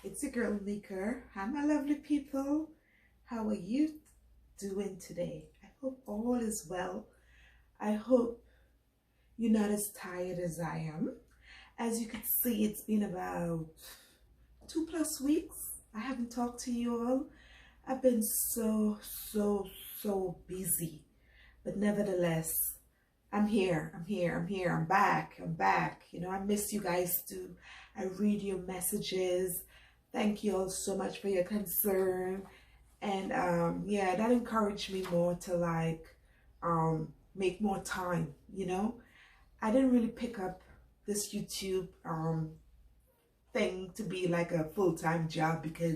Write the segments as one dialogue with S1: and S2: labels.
S1: It's your girl Nika. Hi, my lovely people. How are you doing today? I hope all is well. I hope you're not as tired as I am. As you can see, it's been about 2+ weeks. I haven't talked to you all. I've been so busy. But nevertheless, I'm back. You know, I miss you guys too. I read your messages. Thank you all so much for your concern. And yeah, that encouraged me more to make more time, you know. I didn't really pick up this YouTube thing to be like a full-time job because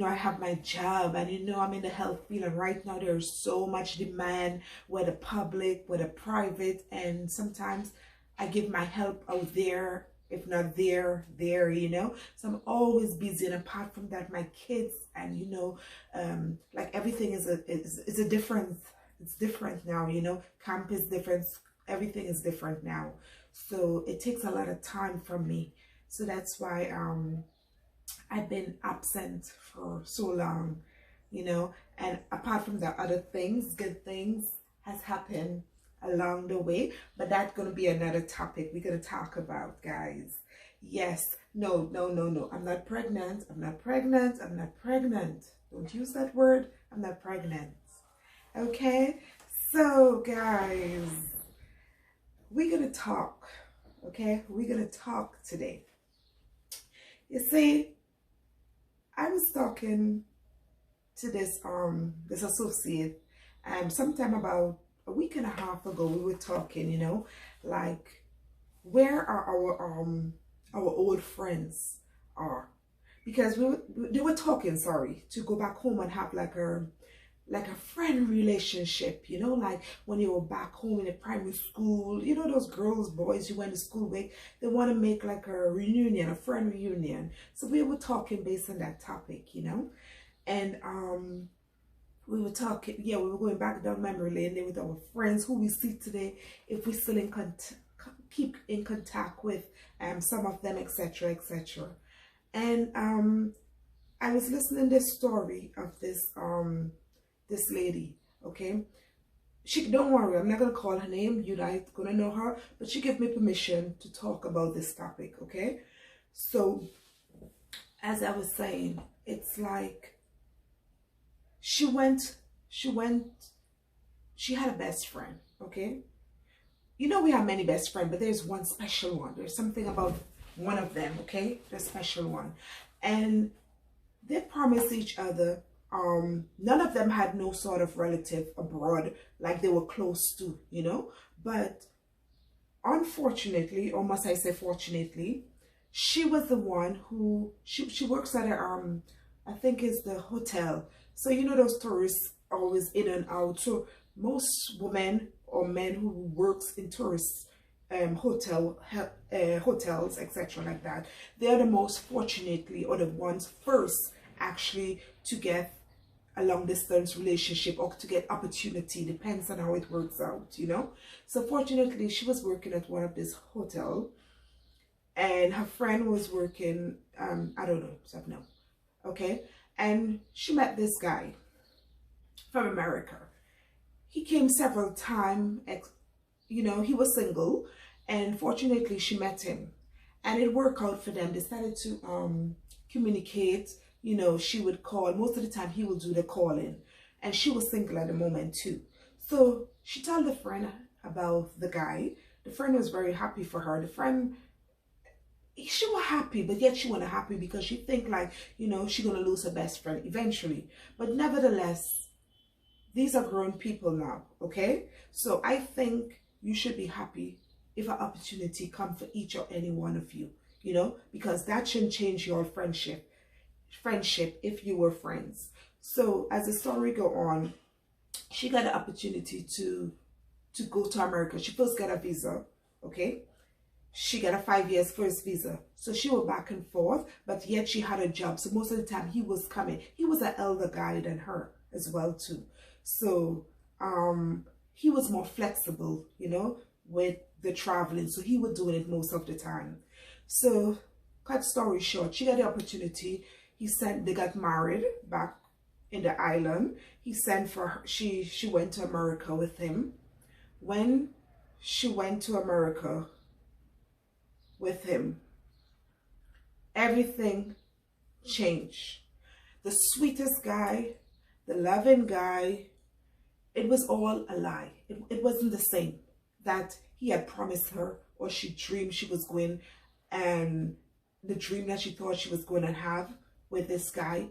S1: I have my job and I'm in the health field, and right now there's so much demand, whether public, whether private, and sometimes I give my help out there, if not there. So I'm always busy, and apart from that, my kids and like everything is a different, it's different now, camp is different, everything is different now. So it takes a lot of time from me. So that's why I've been absent for so long, and apart from the other things, good things has happened along the way, but that's going to be another topic we're going to talk about, guys. Yes, no, I'm not pregnant. Don't use that word. I'm not pregnant. Okay, so guys, we're going to talk. Okay, we're going to talk today. You see, I was talking to this associate sometime about a week and a half ago. We were talking, like where are our old friends are, because they were talking, sorry, to go back home and have like a friend relationship, like when you were back home in the primary school, those girls, boys you went to school with, they want to make like a reunion, a friend reunion. So we were talking based on that topic, and we were talking, yeah, we were going back down memory lane with our friends who we see today, if we still keep in contact with some of them, etc. And I was listening to this story of this lady, okay? Don't worry, I'm not gonna call her name, you're not gonna know her, but she gave me permission to talk about this topic, okay? So as I was saying, it's like she had a best friend, okay? We have many best friends, but there's one special one. There's something about one of them, okay? The special one. And they promised each other. None of them had no sort of relative abroad like they were close to, but unfortunately, or must I say fortunately, she was the one who she works at a I think it's the hotel. So those tourists always in and out. So most women or men who works in tourist hotels, etc., like that, they are the most fortunately, or the ones first actually to get a long distance relationship or to get opportunity, depends on how it works out, So fortunately, she was working at one of this hotel, and her friend was working, I don't know, so no, okay, and she met this guy from America. He came several times, he was single, and fortunately she met him, and it worked out for them. They started to communicate. She would call. Most of the time he would do the calling, and she was single at the moment too. So she told the friend about the guy. The friend was very happy for her. The friend, she was happy, but yet she wasn't happy because she think like, she gonna lose her best friend eventually. But nevertheless, these are grown people now, okay? So I think you should be happy if an opportunity comes for each or any one of you, because that shouldn't change your friendship if you were friends. So as the story go on, she got an opportunity to go to America. She first got a visa, okay? She got a 5 years first visa. So she was back and forth, but yet she had a job. So most of the time he was coming. He was an elder guy than her as well too. So he was more flexible, with the traveling. So he was doing it most of the time. So cut story short, she got the opportunity. They got married back in the island. He sent for her, she went to America with him. When she went to America with him, everything changed. The sweetest guy, the loving guy, it was all a lie. It wasn't the same that he had promised her, or she dreamed she was going, and the dream that she thought she was going to have with this guy.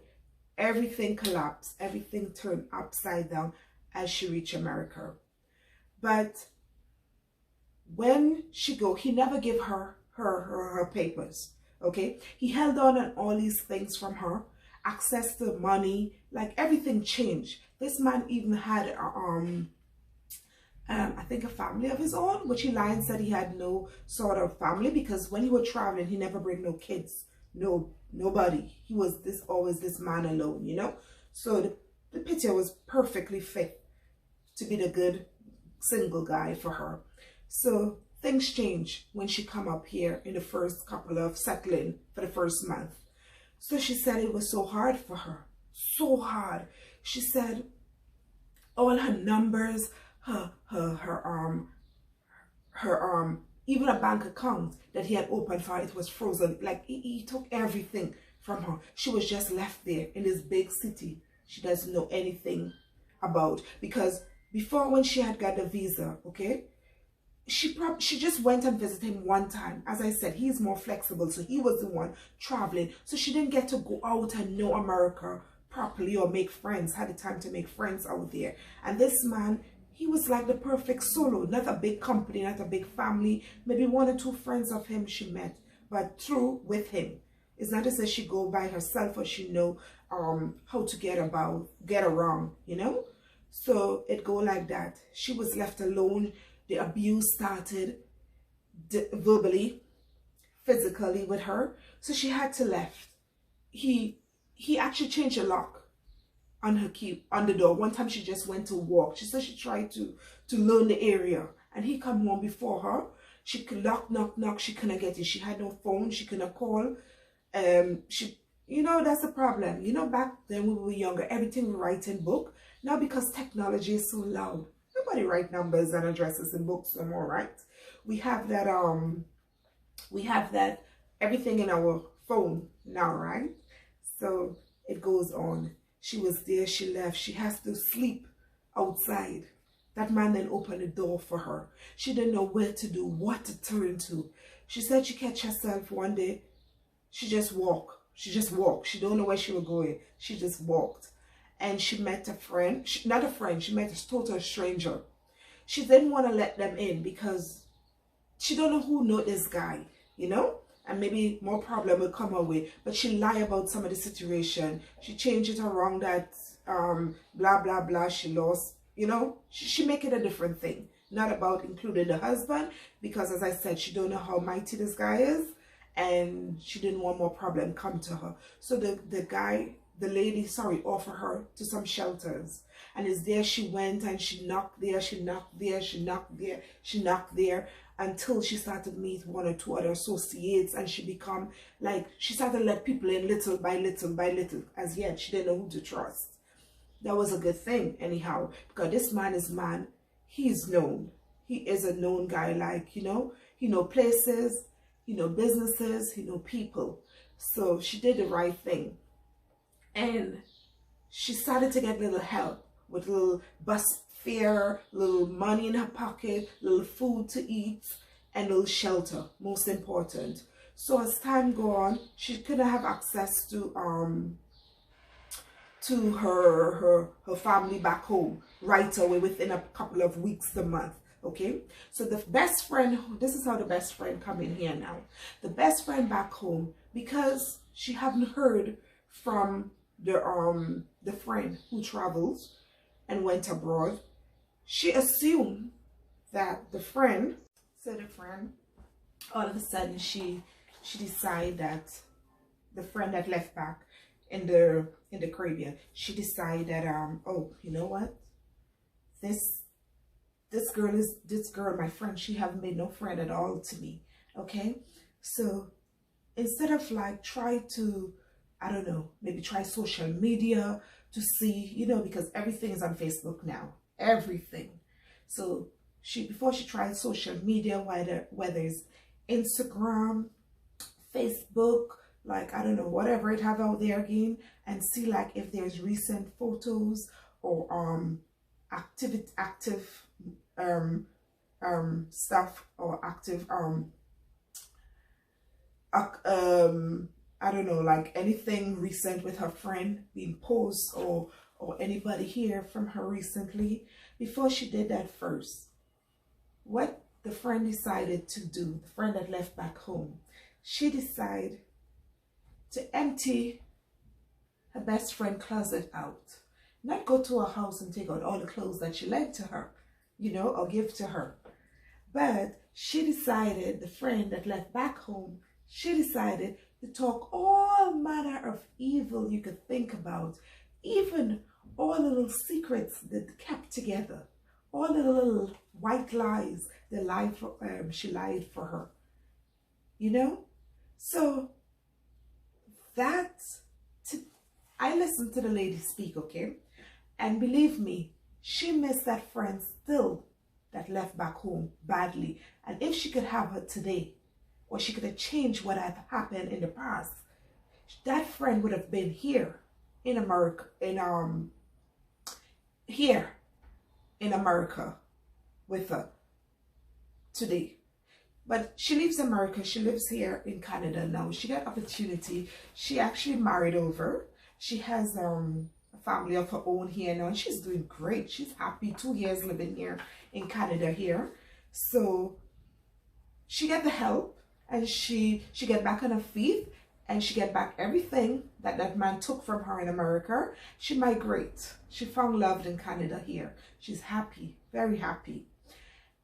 S1: Everything collapsed. Everything turned upside down as she reached America. But when she go, he never gave her her papers. Okay, he held on all these things from her, access to money, like everything changed. This man even had I think a family of his own, which he lied and said he had no sort of family, because when he was traveling, he never bring no kids, nobody. He was always this man alone, you know. So the picture was perfectly fit to be the good single guy for her. So things changed when she come up here in the first couple of settling for the first month. So she said it was so hard for her, so hard. She said all her numbers, her even a bank account that he had opened for her, it was frozen. Like he took everything from her. She was just left there in this big city she doesn't know anything about, because before, when she had got the visa, okay, she just went and visited him one time. As I said, he's more flexible, so he was the one traveling, so she didn't get to go out and know America properly or make friends, had the time to make friends out there. And this man, he was like the perfect solo, not a big company, not a big family, maybe 1 or 2 friends of him she met, but through with him. It's not to say she go by herself or she know how to get around, you know. So it go like that. She was left alone. The abuse started verbally, physically with her, so she had to left. He actually changed the lock on her key on the door. One time she just went to walk. She said she tried to learn the area, and he come home before her. She could knock. She couldn't get it. She had no phone. She couldn't call. You know, that's the problem. You know, back then when we were younger, everything we write in book. Now because technology is so loud, nobody write numbers and addresses in books no more, right? We have that everything in our phone now, right? So it goes on. She was there, she left. She has to sleep outside. That man then opened the door for her. She didn't know where to do, what to turn to. She said she catch herself one day. She just walked. She just walked. She don't know where she was going. She just walked. And she met a friend. Not a friend. She met a total stranger. She didn't want to let them in because she don't know who know this guy, you know? And maybe more problem will come her way. But she lie about some of the situation. She changed it around that blah, blah, blah. She lost, you know? She make it a different thing. Not about including the husband. Because as I said, she don't know how mighty this guy is. And she didn't want more problem come to her. So the lady offered her to some shelters. And it's there she went and she knocked there, she knocked there, she knocked there, she knocked there, until she started to meet 1 or 2 other associates, and she become like, she started to let people in little by little by little. As yet, she didn't know who to trust. That was a good thing anyhow, because this man, he's known. He is a known guy, like, you know, he know places, he know businesses, he know people. So she did the right thing. And she started to get little help with little bus fare, little money in her pocket, little food to eat, and little shelter, most important. So as time go on, she couldn't have access to her family back home right away within a couple of weeks to month. Okay, so the best friend, this is how the best friend come in here now. The best friend back home, because she hadn't heard from the friend who travels and went abroad, she assumed that the friend, all of a sudden she decided that the friend that left back in the Caribbean, she decided that oh, you know what, this girl, my friend, she haven't made no friend at all to me. Okay, so instead of like try to, I don't know, maybe try social media to see, you know, because everything is on Facebook now, everything. So before she tried social media, whether it's Instagram, Facebook, like, I don't know, whatever it have out there again, and see like if there's recent photos or active stuff, or active I don't know, like anything recent with her friend being posted, or anybody hear from her recently. Before she did that first, what the friend decided to do, the friend that left back home, she decided to empty her best friend closet out. Not go to her house and take out all the clothes that she lent to her, you know, or give to her. But she decided, the friend that left back home, she decided to talk all manner of evil you could think about, even all the little secrets that kept together, all the little white lies, she lied for her, you know. So I listened to the lady speak, okay, and believe me, she missed that friend still that left back home badly. And if she could have her today, or she could have changed what had happened in the past, that friend would have been here in America, here in America with her today. But she leaves America, she lives here in Canada now. She got opportunity. She actually married over. She has a family of her own here now, and she's doing great. She's happy, 2 years living here in Canada here. So she got the help, and she get back on her feet, and she get back everything that man took from her in America. She migrate. She found love in Canada here. She's happy, very happy.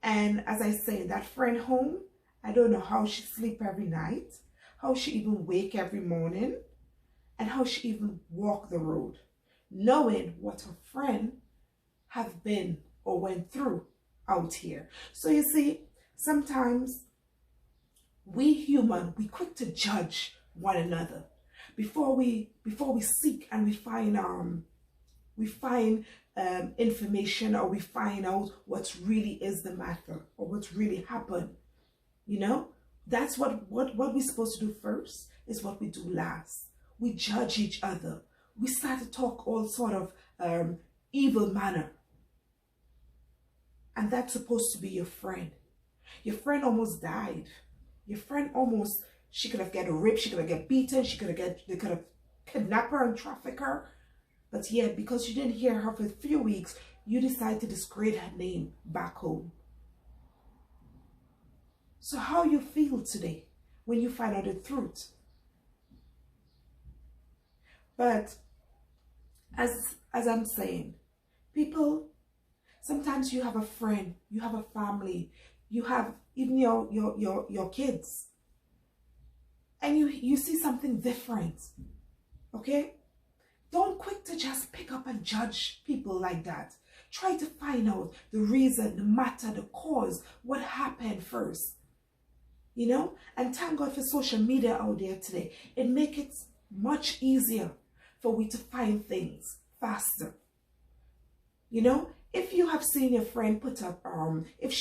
S1: And as I say, that friend home, I don't know how she sleep every night, how she even wake every morning, and how she even walk the road, knowing what her friend have been or went through out here. So you see, sometimes we human, we quick to judge one another before we seek and we find information, or we find out what really is the matter, or what's really happened. You know, that's what we're supposed to do first, is what we do last. We judge each other. We start to talk all sort of evil manner. And that's supposed to be your friend. Your friend almost died. Your friend almost, she could have get raped, she could have get beaten, they could have kidnapped her and trafficked her. But yet, because you didn't hear her for a few weeks, you decided to disgrace her name back home. So how you feel today when you find out the truth? But as I'm saying, people, sometimes you have a friend, you have a family, you have even your kids, and you see something different, okay? Don't quick to just pick up and judge people like that. Try to find out the reason, the matter, the cause, what happened first. You know? And thank God for social media out there today. It makes it much easier for we to find things faster. You know? If you have seen your friend put up, if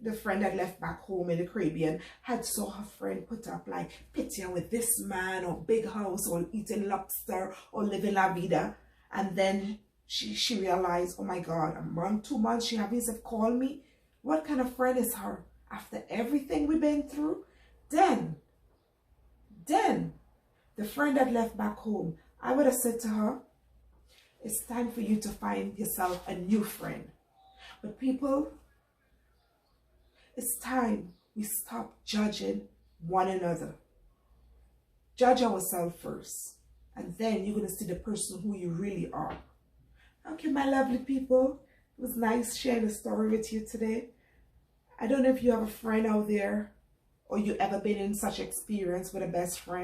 S1: the friend that left back home in the Caribbean had saw her friend put up like picture with this man, or big house, or eating lobster, or living la vida, and then she realized, oh my God, a month, 2 months, she haven't called me. What kind of friend is her? After everything we've been through, then the friend that left back home, I would have said to her, it's time for you to find yourself a new friend. But people, it's time we stop judging one another. Judge ourselves first, and then you're going to see the person who you really are. Okay, my lovely people, it was nice sharing the story with you today. I don't know if you have a friend out there, or you ever been in such experience with a best friend.